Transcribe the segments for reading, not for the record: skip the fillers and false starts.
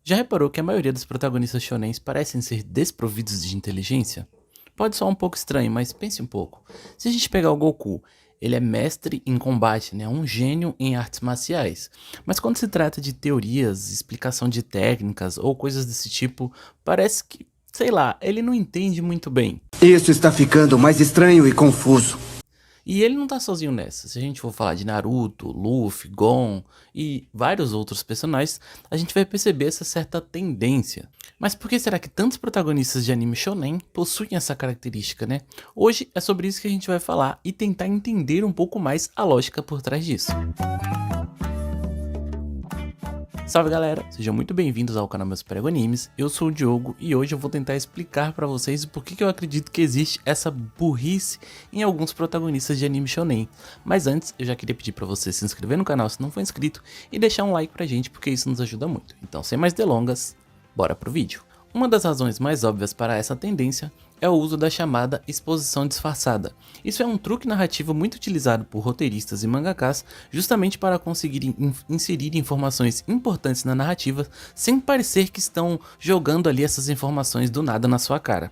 Já reparou que a maioria dos protagonistas shonens parecem ser desprovidos de inteligência? Pode soar um pouco estranho, mas pense um pouco. Se a gente pegar o Goku, ele é mestre em combate, né? Um gênio em artes marciais. Mas quando se trata de teorias, explicação de técnicas ou coisas desse tipo, parece que, sei lá, ele não entende muito bem. Isso está ficando mais estranho e confuso. E ele não tá sozinho nessa. Se a gente for falar de Naruto, Luffy, Gon e vários outros personagens, a gente vai perceber essa certa tendência. Mas por que será que tantos protagonistas de anime shonen possuem essa característica, né? Hoje é sobre isso que a gente vai falar e tentar entender um pouco mais a lógica por trás disso. Salve galera, sejam muito bem-vindos ao canal Meus Prego Animes, eu sou o Diogo e hoje eu vou tentar explicar pra vocês o porquê que eu acredito que existe essa burrice em alguns protagonistas de anime shonen. Mas antes, eu já queria pedir pra você se inscrever no canal se não for inscrito e deixar um like pra gente porque isso nos ajuda muito. Então sem mais delongas, bora pro vídeo. Uma das razões mais óbvias para essa tendência é o uso da chamada exposição disfarçada. Isso é um truque narrativo muito utilizado por roteiristas e mangakás justamente para conseguir inserir informações importantes na narrativa sem parecer que estão jogando ali essas informações do nada na sua cara.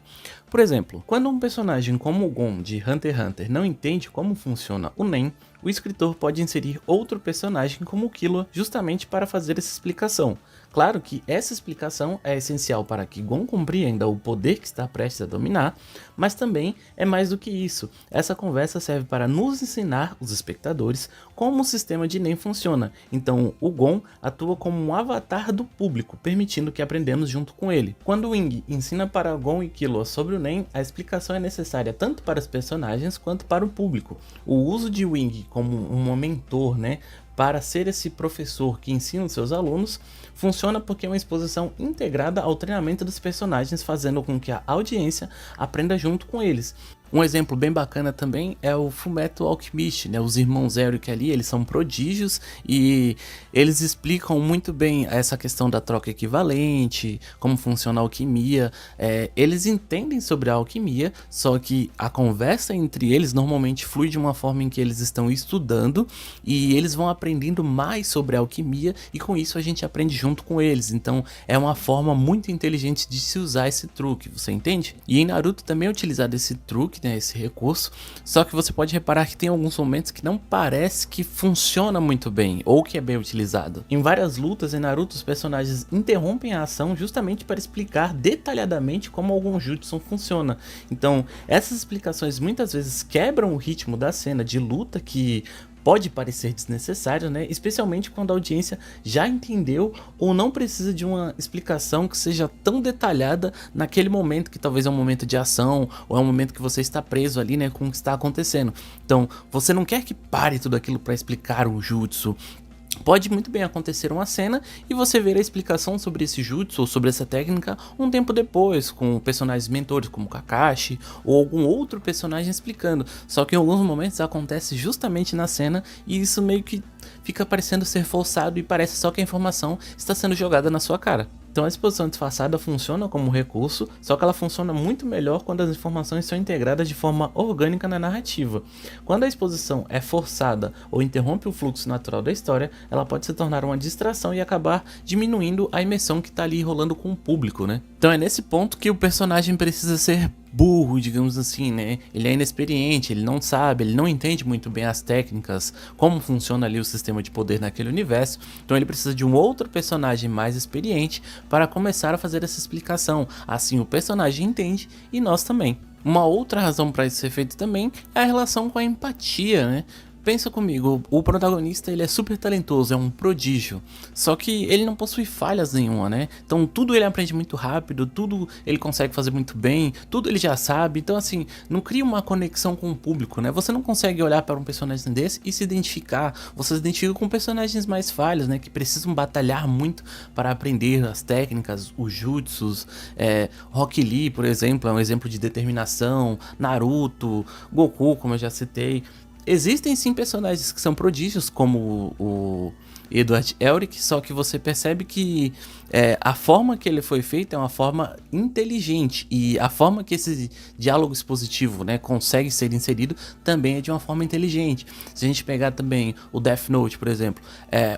Por exemplo, quando um personagem como o Gon de Hunter x Hunter não entende como funciona o Nen, o escritor pode inserir outro personagem como o Killua justamente para fazer essa explicação. Claro que essa explicação é essencial para que Gon compreenda o poder que está prestes a dominar, mas também é mais do que isso. Essa conversa serve para nos ensinar, os espectadores, como o sistema de Nen funciona. Então o Gon atua como um avatar do público, permitindo que aprendamos junto com ele. Quando o Ing ensina para Gon e Killua sobre o Nen, a explicação é necessária tanto para os personagens quanto para o público. O uso de Wing como um mentor, né, para ser esse professor que ensina os seus alunos, funciona porque é uma exposição integrada ao treinamento dos personagens, fazendo com que a audiência aprenda junto com eles. Um exemplo bem bacana também é o Fullmetal Alchemist, né? Os irmãos Eric ali, eles são prodígios e eles explicam muito bem essa questão da troca equivalente, como funciona a alquimia. Eles entendem sobre a alquimia, só que a conversa entre eles normalmente flui de uma forma em que eles estão estudando e eles vão aprendendo mais sobre a alquimia e com isso a gente aprende junto com eles. Então é uma forma muito inteligente de se usar esse truque, você entende? E em Naruto também é utilizado esse truque, né, esse recurso, só que você pode reparar que tem alguns momentos que não parece que funciona muito bem, ou que é bem utilizado. Em várias lutas em Naruto, os personagens interrompem a ação justamente para explicar detalhadamente como algum jutsu funciona. Então, essas explicações muitas vezes quebram o ritmo da cena de luta, que pode parecer desnecessário, né? Especialmente quando a audiência já entendeu ou não precisa de uma explicação que seja tão detalhada naquele momento que talvez é um momento de ação ou é um momento que você está preso ali, né, com o que está acontecendo. Então, você não quer que pare tudo aquilo para explicar o jutsu. Pode muito bem acontecer uma cena e você ver a explicação sobre esse jutsu ou sobre essa técnica um tempo depois, com personagens mentores como Kakashi ou algum outro personagem explicando. Só que em alguns momentos acontece justamente na cena e isso meio que fica parecendo ser forçado e parece só que a informação está sendo jogada na sua cara. Então a exposição disfarçada funciona como recurso, só que ela funciona muito melhor quando as informações são integradas de forma orgânica na narrativa. Quando a exposição é forçada ou interrompe o fluxo natural da história, ela pode se tornar uma distração e acabar diminuindo a imersão que está ali rolando com o público, né? Então é nesse ponto que o personagem precisa ser burro, digamos assim, né? Ele é inexperiente, ele não sabe, ele não entende muito bem as técnicas, como funciona ali o sistema de poder naquele universo, então ele precisa de um outro personagem mais experiente para começar a fazer essa explicação. Assim o personagem entende e nós também. Uma outra razão para isso ser feito também é a relação com a empatia, né? Pensa comigo, o protagonista ele é super talentoso, é um prodígio, só que ele não possui falhas nenhuma, né? Então tudo ele aprende muito rápido, tudo ele consegue fazer muito bem, tudo ele já sabe, então assim, não cria uma conexão com o público, né? Você não consegue olhar para um personagem desse e se identificar, você se identifica com personagens mais falhos, né? Que precisam batalhar muito para aprender as técnicas, os jutsus, Rock Lee, por exemplo, é um exemplo de determinação, Naruto, Goku, como eu já citei. Existem sim personagens que são prodígios, como o Edward Elric, só que você percebe que a forma que ele foi feito é uma forma inteligente, e a forma que esse diálogo expositivo, né, consegue ser inserido também é de uma forma inteligente. Se a gente pegar também o Death Note, por exemplo,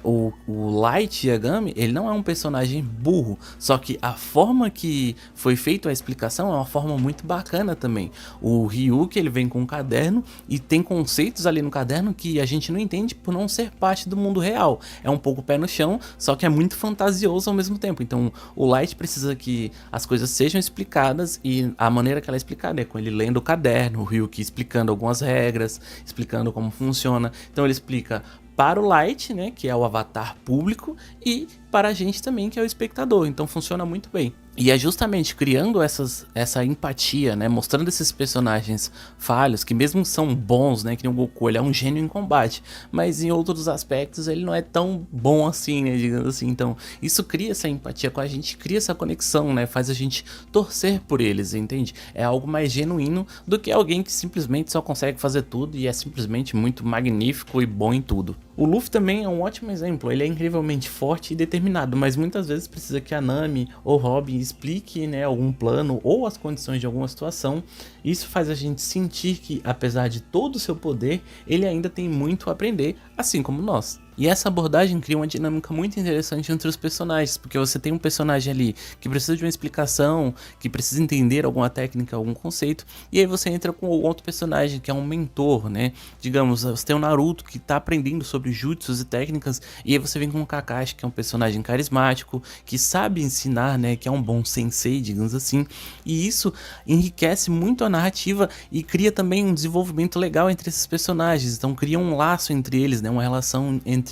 o Light Yagami, ele não é um personagem burro, só que a forma que foi feita a explicação é uma forma muito bacana também. O Ryuki, ele vem com um caderno e tem conceitos ali no caderno que a gente não entende por não ser parte do mundo real. É um pouco pé no chão, só que é muito fantasioso ao mesmo tempo. Então o Light precisa que as coisas sejam explicadas, e a maneira que ela é explicada é com ele lendo o caderno, o Ryuki explicando algumas regras, explicando como funciona. Então ele explica para o Light, né, que é o avatar público, e para a gente também, que é o espectador. Então funciona muito bem. E é justamente criando essa empatia, né, mostrando esses personagens falhos, que mesmo são bons, né, que nem o Goku, ele é um gênio em combate, mas em outros aspectos ele não é tão bom assim, né, digamos assim. Então isso cria essa empatia com a gente, cria essa conexão, né, faz a gente torcer por eles, entende? É algo mais genuíno do que alguém que simplesmente só consegue fazer tudo e é simplesmente muito magnífico e bom em tudo. O Luffy também é um ótimo exemplo, ele é incrivelmente forte e determinado, mas muitas vezes precisa que a Nami ou Robin explique, né, algum plano ou as condições de alguma situação. Isso faz a gente sentir que, apesar de todo o seu poder, ele ainda tem muito a aprender, assim como nós. E essa abordagem cria uma dinâmica muito interessante entre os personagens, porque você tem um personagem ali que precisa de uma explicação, que precisa entender alguma técnica, algum conceito, e aí você entra com outro personagem que é um mentor, né? Digamos, você tem o Naruto que tá aprendendo sobre jutsus e técnicas, e aí você vem com o Kakashi, que é um personagem carismático, que sabe ensinar, né? Que é um bom sensei, digamos assim, e isso enriquece muito a narrativa e cria também um desenvolvimento legal entre esses personagens. Então cria um laço entre eles, né? Uma relação entre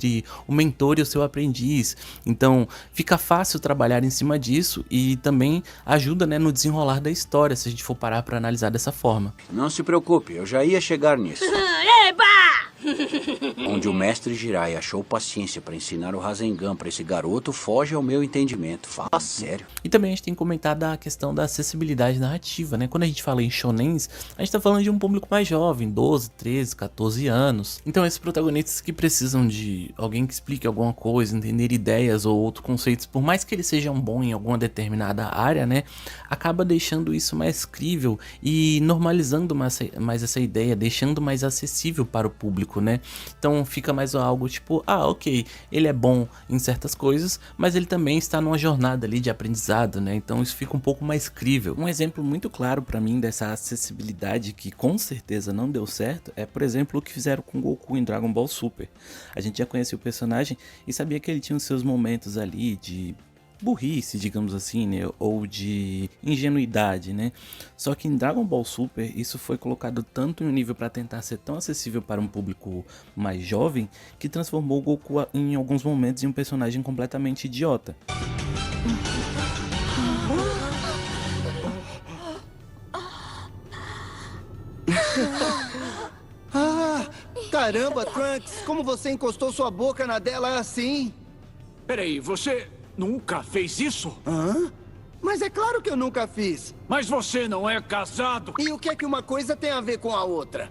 o mentor e o seu aprendiz. Então fica fácil trabalhar em cima disso e também ajuda, né, no desenrolar da história, se a gente for parar para analisar dessa forma. Não se preocupe, eu já ia chegar nisso. Onde o mestre Jiraiya achou paciência para ensinar o Rasengan para esse garoto foge ao meu entendimento. Fala sério. E também a gente tem comentado a questão da acessibilidade narrativa, né? Quando a gente fala em shonens, a gente tá falando de um público mais jovem, 12, 13, 14 anos. Então esses protagonistas que precisam de alguém que explique alguma coisa, entender ideias ou outros conceitos, por mais que eles sejam bons em alguma determinada área, né? Acaba deixando isso mais crível e normalizando mais essa ideia, deixando mais acessível para o público, né? Então fica mais algo tipo, ok, ele é bom em certas coisas, mas ele também está numa jornada ali de aprendizado, né? Então isso fica um pouco mais crível. Um exemplo muito claro para mim dessa acessibilidade que com certeza não deu certo é, por exemplo, o que fizeram com Goku em Dragon Ball Super. A gente já conhecia o personagem e sabia que ele tinha os seus momentos ali de burrice, digamos assim, né, ou de ingenuidade, né? Só que em Dragon Ball Super isso foi colocado tanto em um nível para tentar ser tão acessível para um público mais jovem que transformou o Goku em alguns momentos em um personagem completamente idiota. Caramba, Trunks, como você encostou sua boca na dela assim? Peraí, você nunca fez isso? Hã? Mas é claro que eu nunca fiz. Mas você não é casado? E o que é que uma coisa tem a ver com a outra?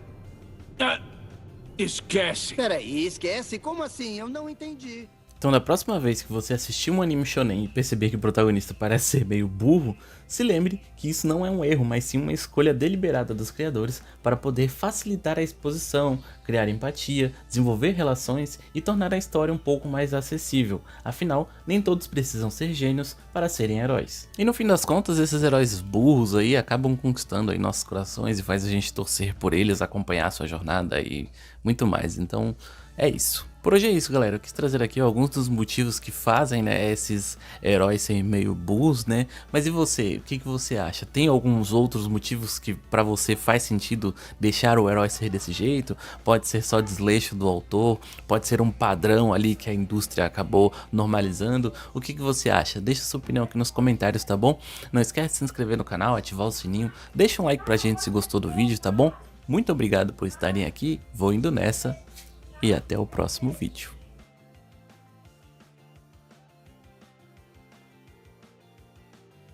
Esquece. Peraí, esquece? Como assim? Eu não entendi. Então da próxima vez que você assistir um anime shonen e perceber que o protagonista parece ser meio burro, se lembre que isso não é um erro, mas sim uma escolha deliberada dos criadores para poder facilitar a exposição, criar empatia, desenvolver relações e tornar a história um pouco mais acessível. Afinal, nem todos precisam ser gênios para serem heróis. E no fim das contas, esses heróis burros aí acabam conquistando aí nossos corações e faz a gente torcer por eles, acompanhar a sua jornada e muito mais. Então é isso. Por hoje é isso, galera. Eu quis trazer aqui alguns dos motivos que fazem, né, esses heróis serem meio burros, né? Mas e você? O que você acha? Tem alguns outros motivos que pra você faz sentido deixar o herói ser desse jeito? Pode ser só desleixo do autor? Pode ser um padrão ali que a indústria acabou normalizando? O que você acha? Deixa sua opinião aqui nos comentários, tá bom? Não esquece de se inscrever no canal, ativar o sininho. Deixa um like pra gente se gostou do vídeo, tá bom? Muito obrigado por estarem aqui. Vou indo nessa. E até o próximo vídeo.